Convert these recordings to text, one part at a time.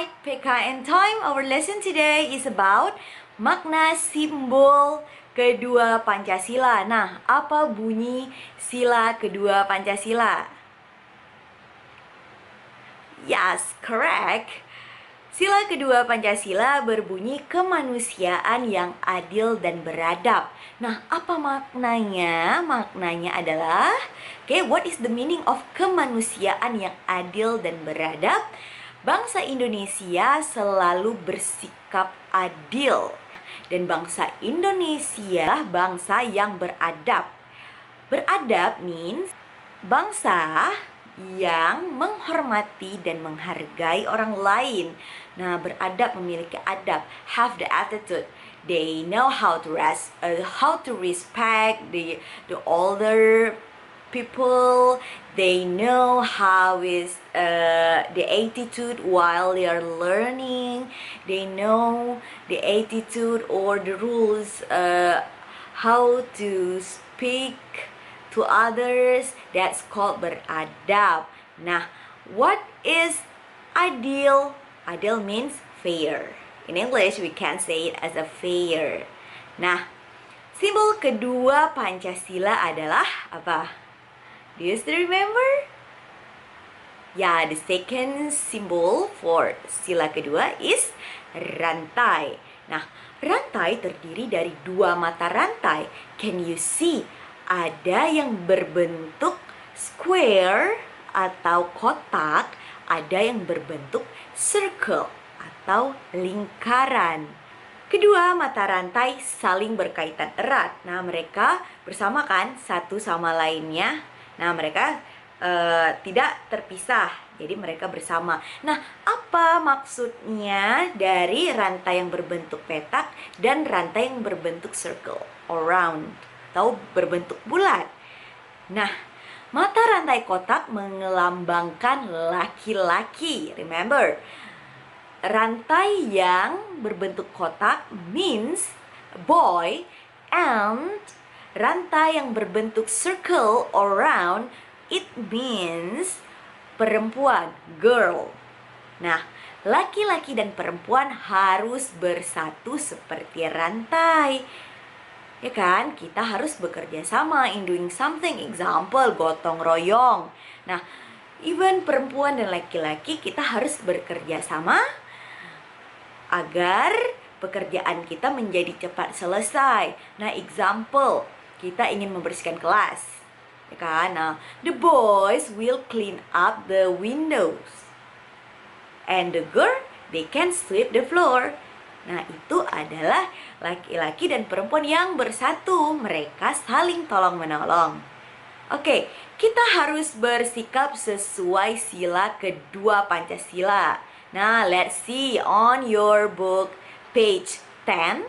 Alright, PKN time. Our lesson today is about makna simbol kedua Pancasila. Nah, apa bunyi sila kedua Pancasila? Yes, correct. Sila kedua Pancasila berbunyi kemanusiaan yang adil dan beradab. Nah, apa maknanya? Maknanya adalah, what is the meaning of kemanusiaan yang adil dan beradab? Bangsa Indonesia selalu bersikap adil. Dan bangsa Indonesia bangsa yang beradab. Beradab means bangsa yang menghormati dan menghargai orang lain. Nah, beradab memiliki adab, have the attitude. They know how to respect the older people. They know how is the attitude while they are learning. They know the attitude or the rules, how to speak to others. That's called beradab. Nah, what is adil? Adil means fair. In English, we can say it as a fair. Nah, simbol kedua Pancasila adalah apa? Do you still remember? Ya, the second symbol for sila kedua is rantai. Nah, rantai terdiri dari dua mata rantai. Can you see? Ada yang berbentuk square atau kotak, ada yang berbentuk circle atau lingkaran. Kedua mata rantai saling berkaitan erat. Nah, mereka bersama kan satu sama lainnya. Nah, mereka tidak terpisah. Jadi mereka bersama. Nah, apa maksudnya dari rantai yang berbentuk petak dan rantai yang berbentuk circle or round atau berbentuk bulat? Nah, mata rantai kotak mengelambangkan laki-laki. Remember, rantai yang berbentuk kotak means boy, and rantai yang berbentuk circle or round, it means perempuan, girl. Nah, laki-laki dan perempuan harus bersatu seperti rantai. Ya kan, kita harus bekerja sama in doing something. Example, gotong royong. Nah, even perempuan dan laki-laki kita harus bekerja sama agar pekerjaan kita menjadi cepat selesai. Nah, example, kita ingin membersihkan kelas. Ya kan? Nah, the boys will clean up the windows. And the girl, they can sweep the floor. Nah, itu adalah laki-laki dan perempuan yang bersatu. Mereka saling tolong-menolong. Oke, kita harus bersikap sesuai sila kedua Pancasila. Nah, let's see on your book page 10.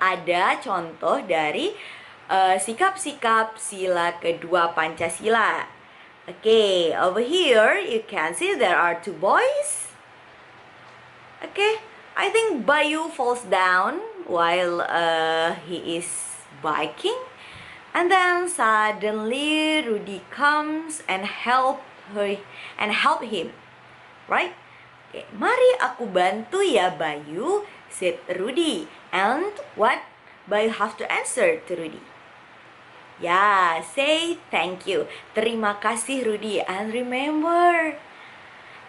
Ada contoh dari sikap-sikap sila kedua Pancasila. Okay, over here you can see there are two boys. Okay, I think Bayu falls down while he is biking, and then suddenly Rudy comes and help him, right? Okay, mari aku bantu ya Bayu, said Rudy. And what Bayu have to answer to Rudy? Ya, say thank you. Terima kasih Rudy. And remember,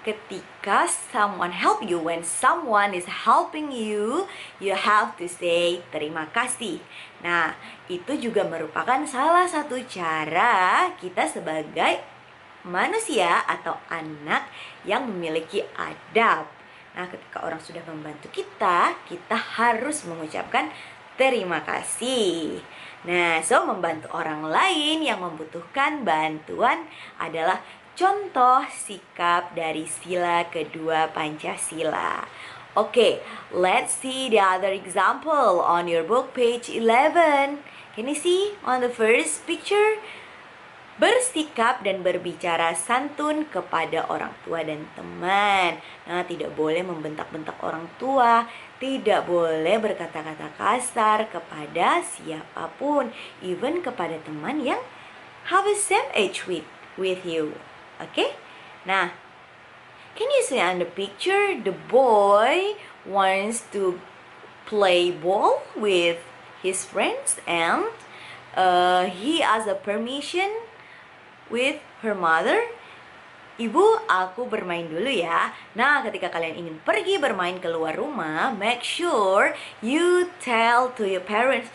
ketika someone help you, when someone is helping you, you have to say terima kasih. Nah, itu juga merupakan salah satu cara kita sebagai manusia atau anak yang memiliki adab. Nah, ketika orang sudah membantu kita, kita harus mengucapkan terima kasih. Nah, membantu orang lain yang membutuhkan bantuan adalah contoh sikap dari sila kedua Pancasila. Okay, let's see the other example on your book page 11. Can you see on the first picture? Bersikap dan berbicara santun kepada orang tua dan teman. Nah, tidak boleh membentak-bentak orang tua, tidak boleh berkata-kata kasar kepada siapapun, even kepada teman yang have the same age with you. Okay? Nah, Can you see on the picture, the boy wants to play ball with his friends and he asks a permission with her mother. Ibu, aku bermain dulu ya. Nah, ketika kalian ingin pergi bermain keluar rumah, make sure you tell to your parents,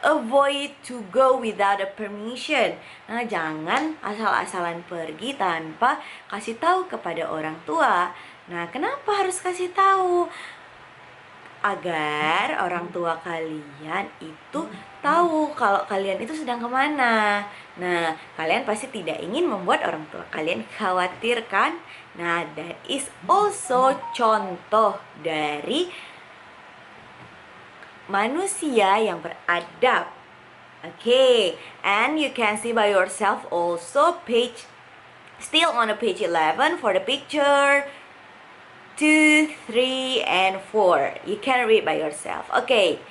avoid to go without a permission. Nah, jangan asal-asalan pergi tanpa kasih tahu kepada orang tua. Nah, kenapa harus kasih tahu? Agar orang tua kalian itu tahu kalau kalian itu sedang kemana. Nah, kalian pasti tidak ingin membuat orang tua kalian khawatir kan? Nah, that is also contoh dari manusia yang beradab. Okay, and you can see by yourself also still on the page 11 for the picture 2, 3, and 4. You can read by yourself. Okay,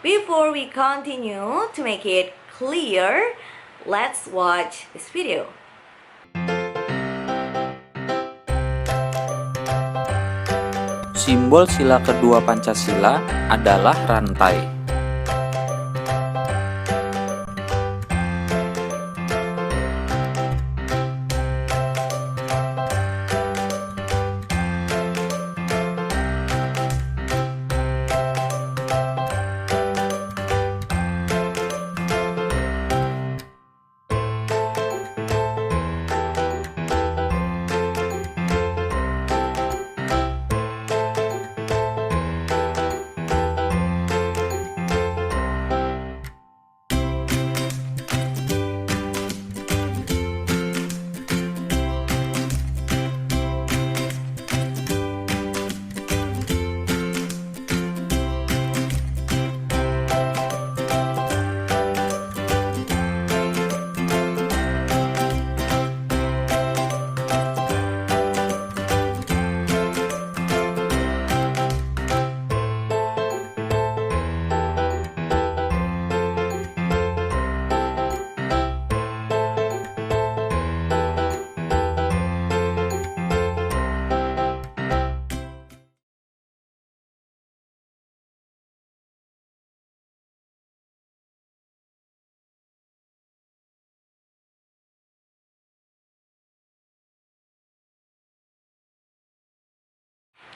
before we continue, to make it clear, let's watch this video. Simbol sila kedua Pancasila adalah rantai.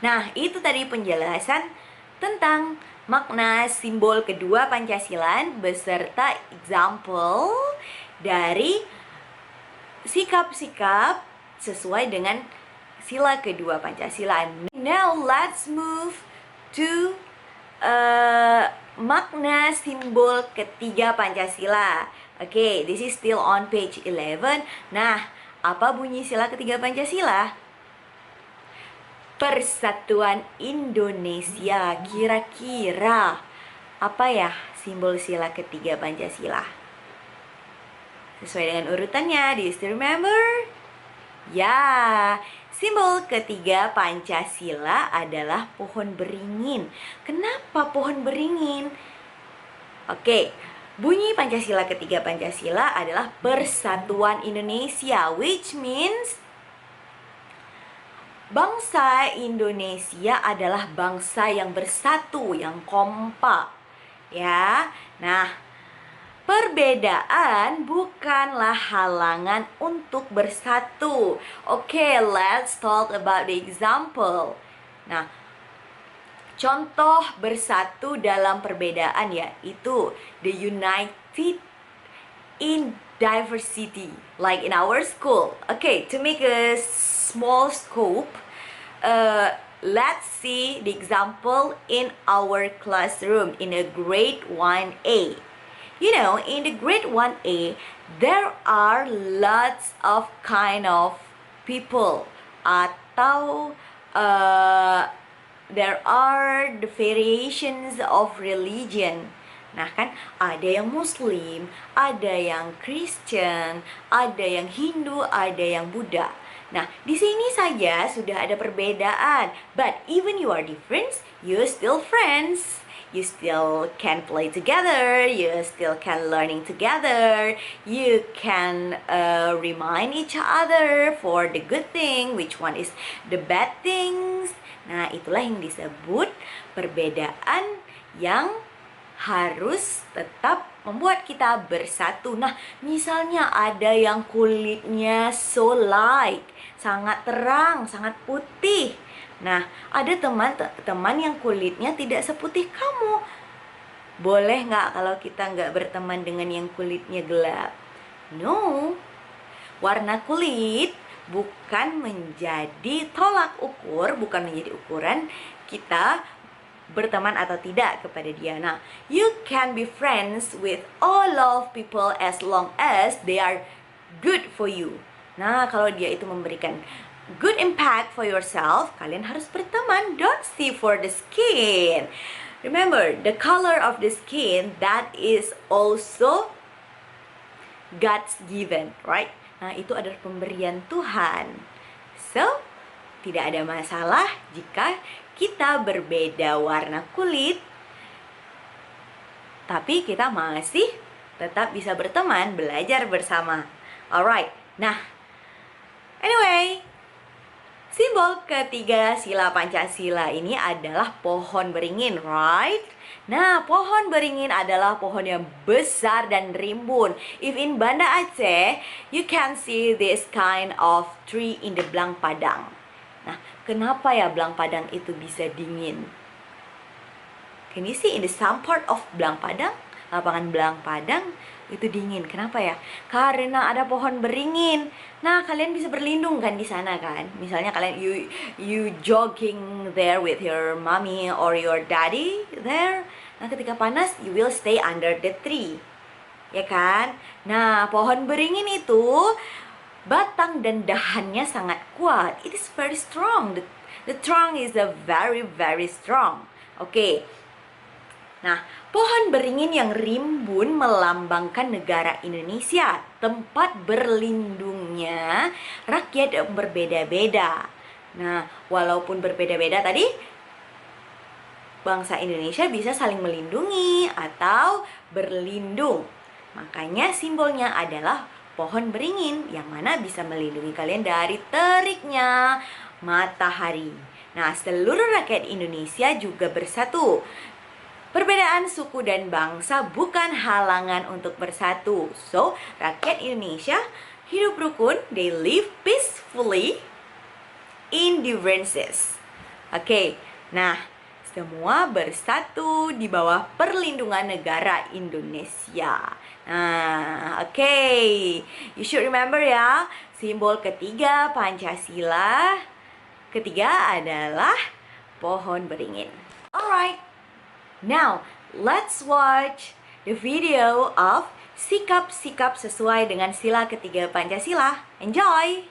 Nah, itu tadi penjelasan tentang makna simbol kedua Pancasila beserta example dari sikap-sikap sesuai dengan sila kedua Pancasila. Now, let's move to makna simbol ketiga Pancasila. Okay, this is still on page 11. Nah, apa bunyi sila ketiga Pancasila? Persatuan Indonesia. Kira-kira apa ya simbol sila ketiga Pancasila? Sesuai dengan urutannya, do you still remember? Ya, simbol ketiga Pancasila adalah pohon beringin. Kenapa pohon beringin? Oke, bunyi Pancasila ketiga Pancasila adalah Persatuan Indonesia, which means bangsa Indonesia adalah bangsa yang bersatu, yang kompak. Ya. Nah, perbedaan bukanlah halangan untuk bersatu. Okay, let's talk about the example. Nah, contoh bersatu dalam perbedaan yaitu the united in diversity, like in our school. Okay, to make a small scope, let's see the example in our classroom in a grade 1A. You know, in the grade 1A, there are lots of kind of people atau there are the variations of religion. Nah kan, ada yang Muslim, ada yang Christian, ada yang Hindu, ada yang Buddha. Nah, di sini saja sudah ada perbedaan. But even you are different, you still friends. you still can play together, you still can learning together, you can remind each other for the good thing, which one is the bad things. Nah, itulah yang disebut perbedaan yang harus tetap membuat kita bersatu. Nah, misalnya ada yang kulitnya so light, sangat terang, sangat putih. Nah, ada teman yang kulitnya tidak seputih kamu. Boleh nggak kalau kita nggak berteman dengan yang kulitnya gelap? No. Warna kulit bukan menjadi tolak ukur, bukan menjadi ukuran kita berteman atau tidak kepada dia. Nah, you can be friends with all of people as long as they are good for you. Nah, kalau dia itu memberikan good impact for yourself, kalian harus berteman. Don't see for the skin. Remember, the color of the skin, that is also God's given, right? Nah, itu adalah pemberian Tuhan. So, tidak ada masalah jika kita berbeda warna kulit, tapi kita masih tetap bisa berteman, belajar bersama. Alright, nah, anyway, simbol ketiga sila Pancasila ini adalah pohon beringin, right? Nah, pohon beringin adalah pohon yang besar dan rimbun. If in Banda Aceh, you can see this kind of tree in the Blang Padang. Nah, kenapa ya Blang Padang itu bisa dingin? Can you see in the some part of Blang Padang? Lapangan Blang Padang itu dingin. Kenapa ya? Karena ada pohon beringin. Nah, kalian bisa berlindung kan di sana kan? Misalnya kalian you jogging there with your mommy or your daddy there. Nah, ketika panas you will stay under the tree. Ya kan? Nah, pohon beringin itu batang dan dahannya sangat kuat. It is very strong. The trunk is a very strong. Oke. Nah, pohon beringin yang rimbun melambangkan negara Indonesia, tempat berlindungnya rakyat yang berbeda-beda. Nah, walaupun berbeda-beda tadi, bangsa Indonesia bisa saling melindungi atau berlindung. Makanya simbolnya adalah pohon beringin yang mana bisa melindungi kalian dari teriknya matahari. Nah, seluruh rakyat Indonesia juga bersatu. Perbedaan suku dan bangsa bukan halangan untuk bersatu. So, rakyat Indonesia hidup rukun, they live peacefully in differences. Oke, nah, semua bersatu di bawah perlindungan negara Indonesia. Nah, oke. You should remember ya, simbol ketiga Pancasila ketiga adalah pohon beringin. Alright. Now, let's watch the video of sikap-sikap sesuai dengan sila ketiga Pancasila. Enjoy!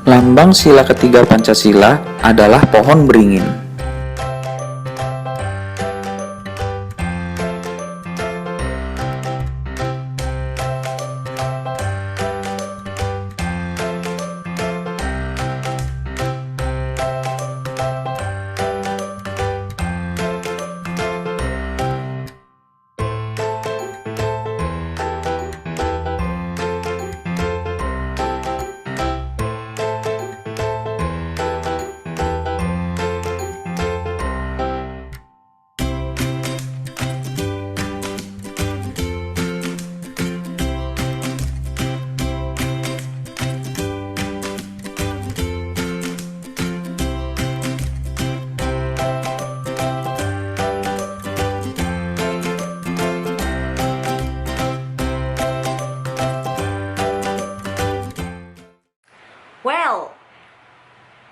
Lambang sila ketiga Pancasila adalah pohon beringin. Well,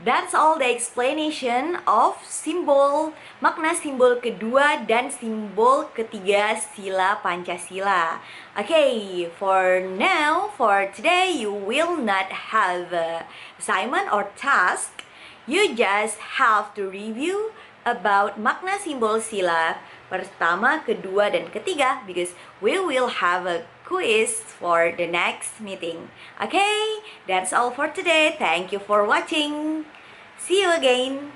that's all the explanation of simbol, makna simbol kedua dan simbol ketiga sila Pancasila. Okay, for now, for today, you will not have assignment or task. You just have to review about makna simbol sila pertama, kedua, dan ketiga, because we will have a quiz for the next meeting. Okay, that's all for today. Thank you for watching. See you again.